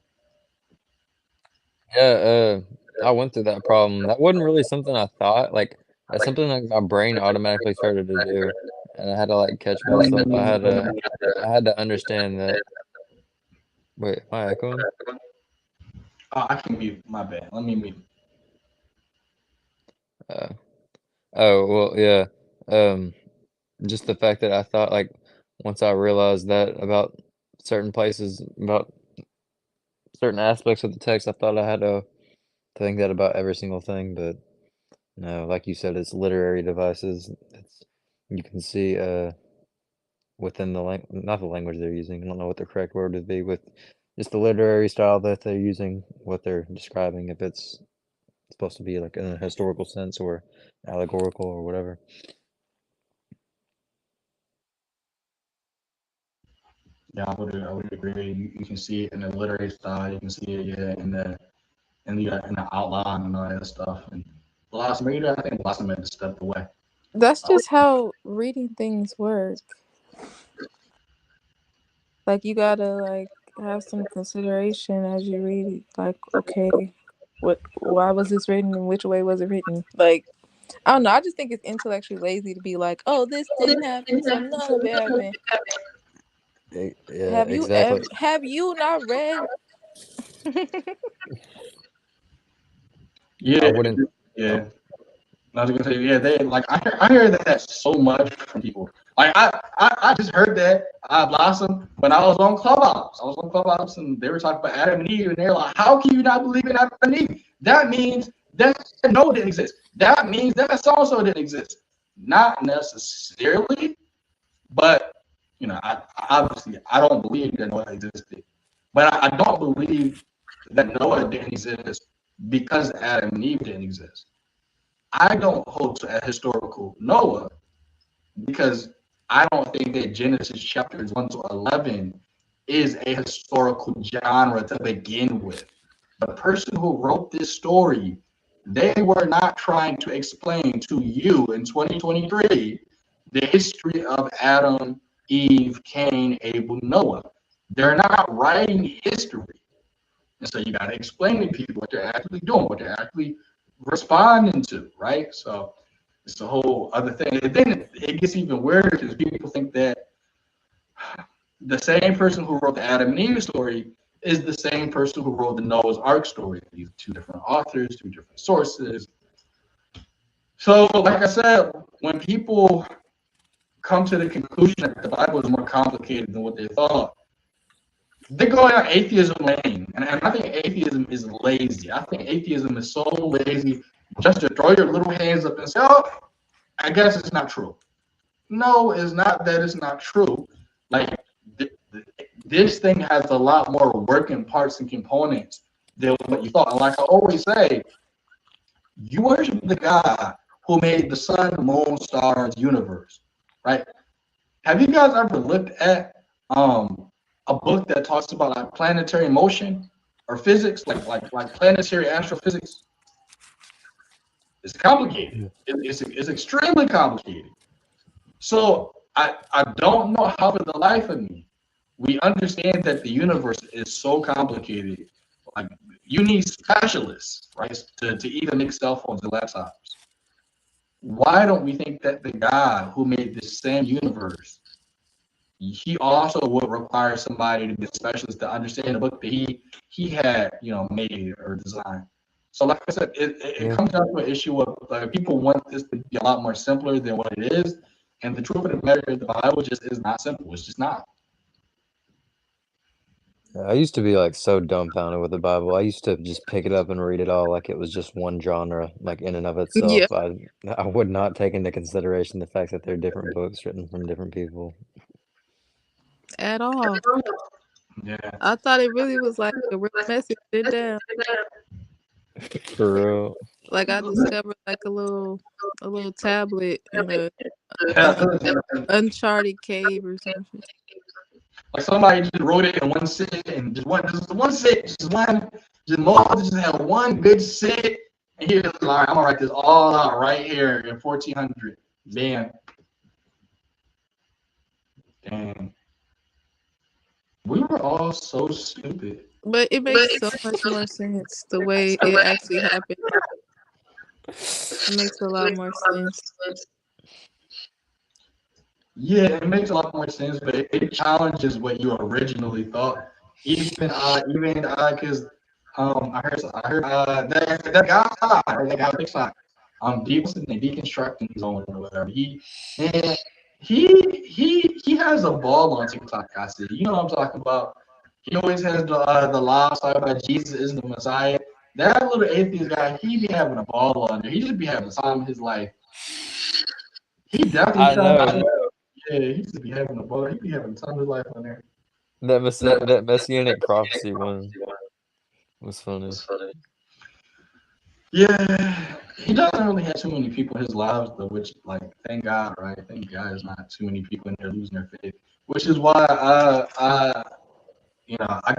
Yeah, I went through that problem. That wasn't really something I thought. Like that's something like my brain automatically started to do, and I had to like catch myself. I had to understand that. Wait, am I echoing? Oh, I can mute. My bad. Let me mute. Oh well, yeah. Just the fact that I thought like once I realized that about certain places, about certain aspects of the text, I thought I had to think that about every single thing, but no, like you said, it's literary devices. It's you can see within the not the language they're using. I don't know what the correct word would be with just the literary style that they're using, what they're describing, if it's supposed to be like in a historical sense or allegorical or whatever. Yeah, I would agree. You can see it in the literary style. You can see it, yeah, in the outline and all that stuff. And Blossom, I think Blossom had to step away. That's just how reading things work. Like you gotta like have some consideration as you read it. Like, okay, why was this written and which way was it written? Like, I don't know. I just think it's intellectually lazy to be like, oh, this didn't happen, so none of it happened. Yeah, exactly. Have you not read? Yeah, I wouldn't. yeah. I was gonna say, yeah, they like I hear that so much from people. Like I just heard that Blossom when I was on Clubhouse. I was on Clubhouse and they were talking about Adam and Eve, and they're like, "How can you not believe in Adam and Eve? That means that Noah didn't exist. That means that so and so didn't exist. Not necessarily, but obviously I don't believe that Noah existed, but I don't believe that Noah didn't exist because Adam and Eve didn't exist. I don't hold to a historical Noah because I don't think that Genesis chapters 1 to 11 is a historical genre to begin with. The person who wrote this story, they were not trying to explain to you in 2023 the history of Adam, Eve, Cain, Abel, Noah. They're not writing history. And so you got to explain to people what they're actually doing, what they're actually responding to, right? So it's a whole other thing. And then it gets even weirder because people think that the same person who wrote the Adam and Eve story is the same person who wrote the Noah's Ark story. These two different authors, two different sources. So, like I said, when people come to the conclusion that the Bible is more complicated than what they thought, they're going on atheism lane. And I think atheism is lazy. I think atheism is so lazy just to throw your little hands up and say, oh, I guess it's not true. No, it's not that it's not true. Like, this thing has a lot more working parts and components than what you thought. And like I always say, you worship the God who made the sun, moon, stars, universe, right? Have you guys ever looked at a book that talks about like planetary motion or physics, like planetary astrophysics? It's complicated. It's extremely complicated. So I don't know how for the life of me we understand that the universe is so complicated. Like you need specialists, right, to even make cell phones and laptops. Why don't we think that the God who made this same universe, he also would require somebody to be a specialist to understand the book that he had, made or designed. So, like I said, it comes down to an issue of like people want this to be a lot more simpler than what it is, and the truth of the matter is the Bible just is not simple. It's just not. I used to be like so dumbfounded with the Bible. I used to just pick it up and read it all like it was just one genre, like in and of Yeah, itself. I would not take into consideration the fact that they're different books written from different people. at all. Yeah. I thought it really was like a real message. Sit down. For real. Like I discovered like a little tablet in a uncharted cave or something. Like somebody just wrote it in one sit and just had one good sit. And he was like, all right, I'm gonna write this all out right here in 1400. Damn. We were all so stupid. But it makes so much more sense the way it actually happened. It makes a lot more sense. Yeah, it makes a lot more sense, but it challenges what you originally thought. Even because I heard that guy on TikTok, deconstructing zone or whatever. He has a ball on TikTok. I see. You know what I'm talking about. He always has the lies about Jesus is the Messiah. That little atheist guy, he be having a ball on there. He should be having time of his life. He definitely. Yeah, he should be having a ball. He be having time of his life on there. That messianic prophecy one was funny. Yeah, he doesn't really have too many people in his lives, though, which, like, thank God, right? Thank God there's not too many people in there losing their faith, which is why I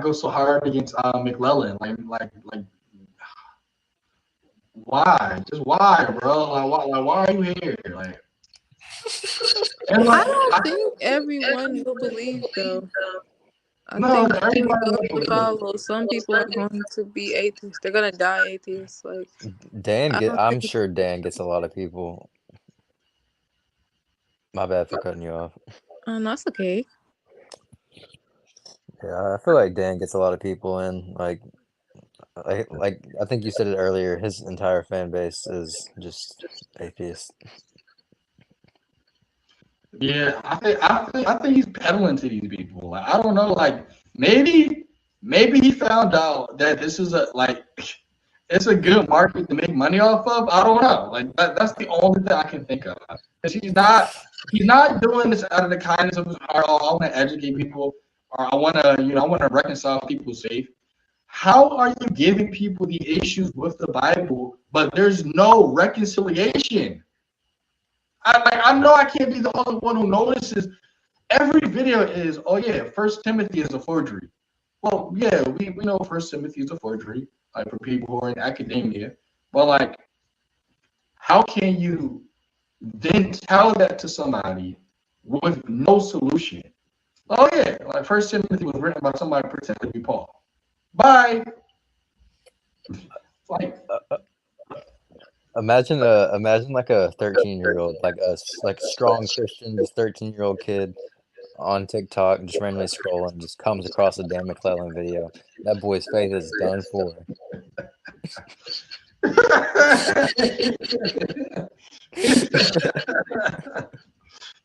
go so hard against McClellan. Like, why? Just why, bro? Why are you here? Like, I don't think everyone will believe, though. I think everybody will follow. Some people are going to be atheists. They're gonna die atheists. Like I'm sure Dan gets a lot of people. My bad for cutting you off. That's okay. Yeah, I feel like Dan gets a lot of people in. Like I think you said it earlier. His entire fan base is just atheist. Yeah, I think he's peddling to these people. Like, I don't know. Like maybe he found out that this is it's a good market to make money off of. I don't know. Like that's the only thing I can think of. Because he's not doing this out of the kindness of his heart. Oh, I want to educate people, or I want to reconcile people's faith. How are you giving people the issues with the Bible, but there's no reconciliation? I know I can't be the only one who notices. Every video is, oh yeah, First Timothy is a forgery. Well, yeah, we know First Timothy is a forgery, like for people who are in academia. But like, how can you then tell that to somebody with no solution? Oh yeah, like First Timothy was written by somebody pretending to be Paul. Bye. Like. Imagine like a 13-year-old, like a strong Christian, just 13-year-old kid on TikTok, just randomly scrolling, just comes across a Dan McClellan video. That boy's faith is done for.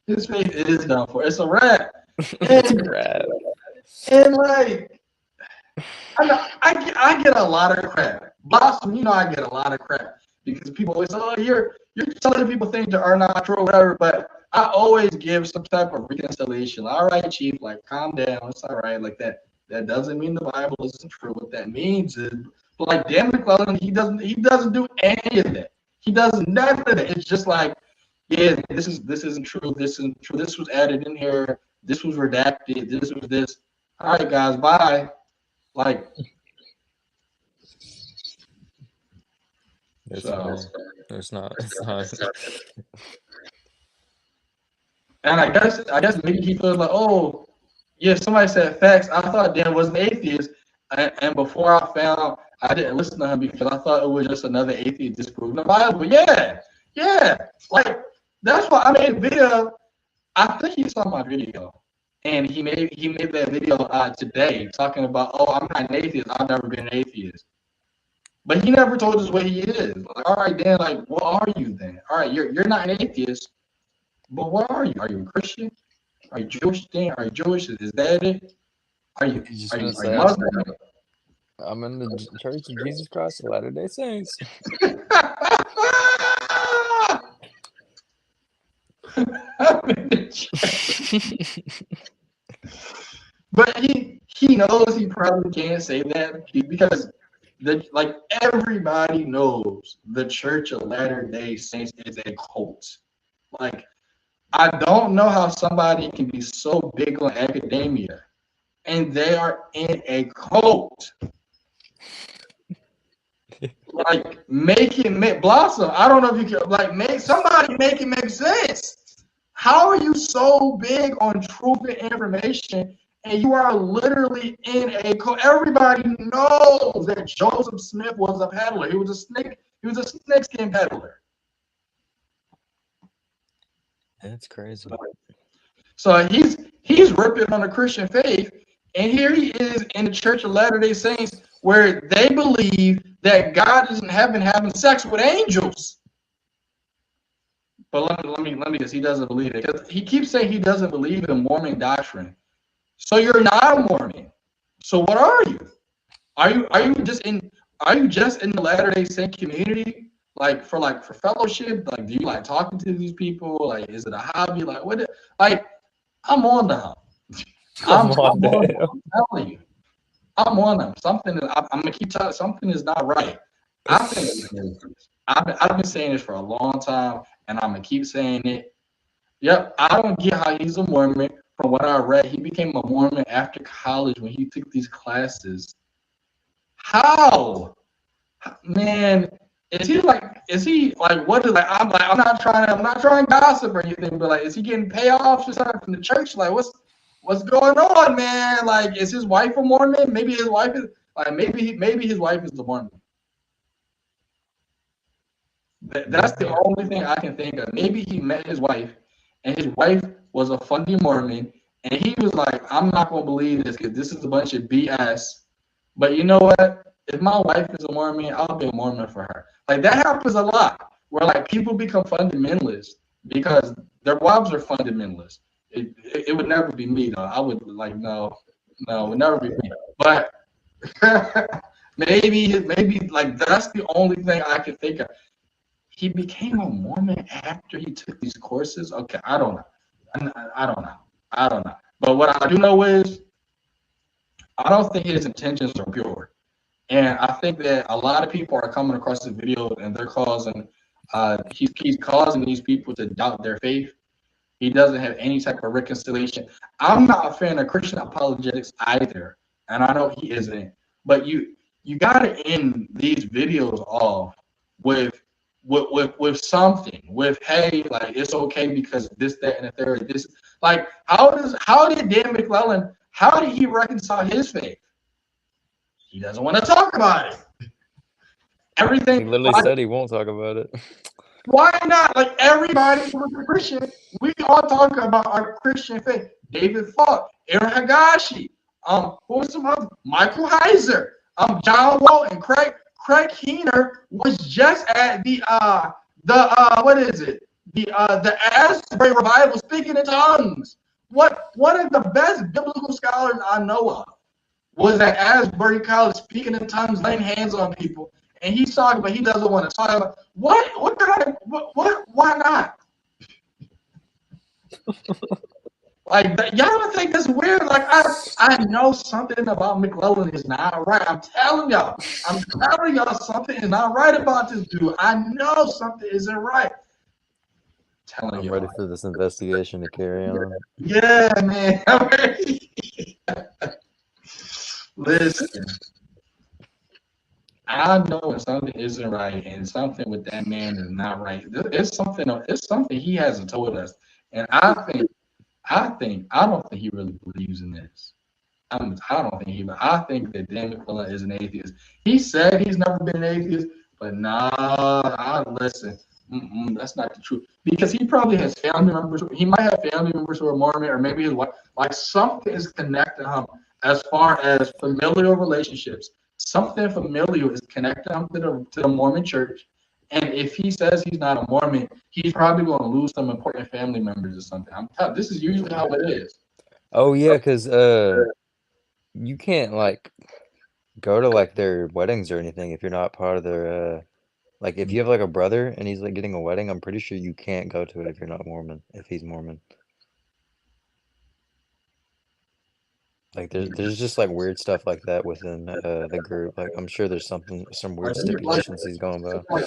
His faith is done for. It's a wrap. It's a wrap. And like, I get a lot of crap. Blossom, I get a lot of crap. Because people always say, oh, you're telling people things that are not true or whatever, but I always give some type of reconciliation. All right, Chief, like calm down. It's all right. Like that doesn't mean the Bible isn't true. What that means is, but like Dan McClellan, he doesn't do any of that. He does none of that. It's just like, yeah, this isn't true. This isn't true. This was added in here. This was redacted. This was this. All right, guys, bye. Like. It's not. And I guess maybe he feels like, oh, yeah, somebody said facts. I thought Dan was an atheist, and before I didn't listen to him because I thought it was just another atheist disproving the Bible. Yeah, like that's why I made a video. I think he saw my video, and he made that video today talking about, oh, I'm not an atheist. I've never been an atheist. But he never told us what he is. Like, all right, Dan, like, what are you then? All right, you're not an atheist, but what are you? Are you a Christian? Are you Jewish then? Are you Jewish? Is that it? Are you Muslim? I'm in the Church of Jesus Christ of Latter-day Saints. But he he knows he probably can't say that because like everybody knows the Church of Latter-day Saints is a cult. Like, I don't know how somebody can be so big on academia and they are in a cult. Like, make blossom. I don't know if you can like make it make sense. How are you so big on truth and information and you are literally in a cult? Everybody knows that Joseph Smith was a peddler. He was a snakeskin peddler. That's crazy. So he's ripping on the Christian faith, and here he is in the Church of Latter-day Saints where they believe that God is in heaven having sex with angels. But let me because he doesn't believe it. Because he keeps saying he doesn't believe in Mormon doctrine. So you're not a Mormon. So what are you? Are you just in the Latter-day Saint community? Like for fellowship? Like, do you like talking to these people? Like, is it a hobby? Like, what? Like, I'm on them. I'm telling you, I'm on them. I'm gonna keep telling. Something is not right. I think I've been saying this for a long time, and I'm gonna keep saying it. Yep, I don't get how he's a Mormon. From what I read, he became a Mormon after college when he took these classes. How, man? Is he like what is like? I'm not trying to gossip or anything, but like, is he getting payoffs or something from the church? Like, what's going on, man? Like, is his wife a Mormon? Maybe his wife is like maybe his wife is the Mormon. That's the only thing I can think of. Maybe he met his wife, and his wife was a funky Mormon, and he was like, I'm not gonna believe this because this is a bunch of BS. But you know what? If my wife is a Mormon, I'll be a Mormon for her. Like, that happens a lot, where like people become fundamentalists because their wives are fundamentalists. It would never be me though. I would like no, it would never be me. But maybe like that's the only thing I can think of. He became a Mormon after he took these courses. Okay, I don't know. I don't know. But what I do know is I don't think his intentions are pure. And I think that a lot of people are coming across the video and they're causing he's causing these people to doubt their faith. He doesn't have any type of reconciliation. I'm not a fan of Christian apologetics either, and I know he isn't. But you gotta end these videos off with something, with hey, like it's okay because this, that, and the third. This like how did Dan McClellan, how did he reconcile his faith? He doesn't want to talk about it. Everything. He literally said he won't talk about it. Why not? Like, everybody who's a Christian, we all talk about our Christian faith. David Falk, Aaron Hagashi, who was some other, Michael Heiser, John Walton, Craig Keener was just at the what is it? The Asbury revival, speaking in tongues. One of the best biblical scholars I know of was at Asbury College speaking in tongues, laying hands on people. And he's talking, but he doesn't want to talk about what kind of why not? Like, y'all don't think that's weird? Like, I know something about McClellan is not right. I'm telling y'all something is not right about this dude. I know something isn't right. I'm ready for this investigation to carry on. Yeah, man. I'm ready. Listen. I know when something isn't right and something with that man is not right. It's something he hasn't told us. And I don't think he really believes in this. I think that Dan McClellan is an atheist. He said he's never been an atheist, but listen. That's not the truth. Because he probably has family members. He might have family members who are Mormon, or maybe his wife. Like, something is connecting him as far as familial relationships. Something familiar is connecting him to the Mormon church. And if he says he's not a Mormon, he's probably going to lose some important family members or something. This is usually how it is. Oh yeah, because you can't like go to like their weddings or anything if you're not part of their like if you have like a brother and he's like getting a wedding, I'm pretty sure you can't go to it if you're not Mormon, if he's Mormon. Like there's just like weird stuff like that within the group. Like I'm sure there's some weird stipulations he's going by.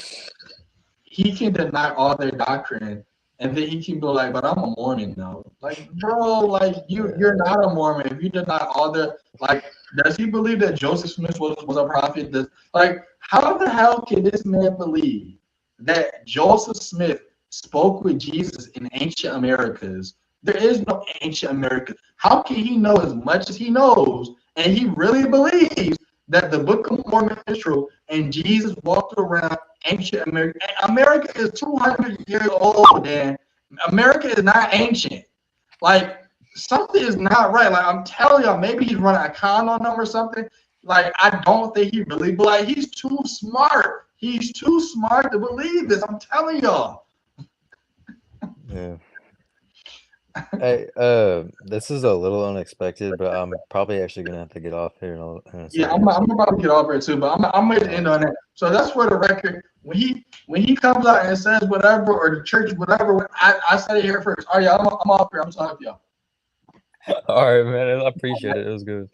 He can deny all their doctrine, and then he can be like, "But I'm a Mormon now." Like, bro, like you're not a Mormon if you deny all the like. Does he believe that Joseph Smith was a prophet? Like, how the hell can this man believe that Joseph Smith spoke with Jesus in ancient Americas? There is no ancient America. How can he know as much as he knows, and he really believes that the Book of Mormon is true, and Jesus walked around ancient America? America is 200 years old, and America is not ancient. Like, something is not right. Like, I'm telling y'all, maybe he's running a con on them or something. Like, I don't think he really, but like, he's too smart. He's too smart to believe this. I'm telling y'all. Yeah. Hey, this is a little unexpected, but I'm probably actually gonna have to get off here in a Yeah, second. I'm about to get off it too, but I'm going to end on it. So that's for the record. When he comes out and says whatever, or the church whatever, I said it here first. All right, y'all, I'm off here. I'm talking to y'all. All right, man. I appreciate it. It was good.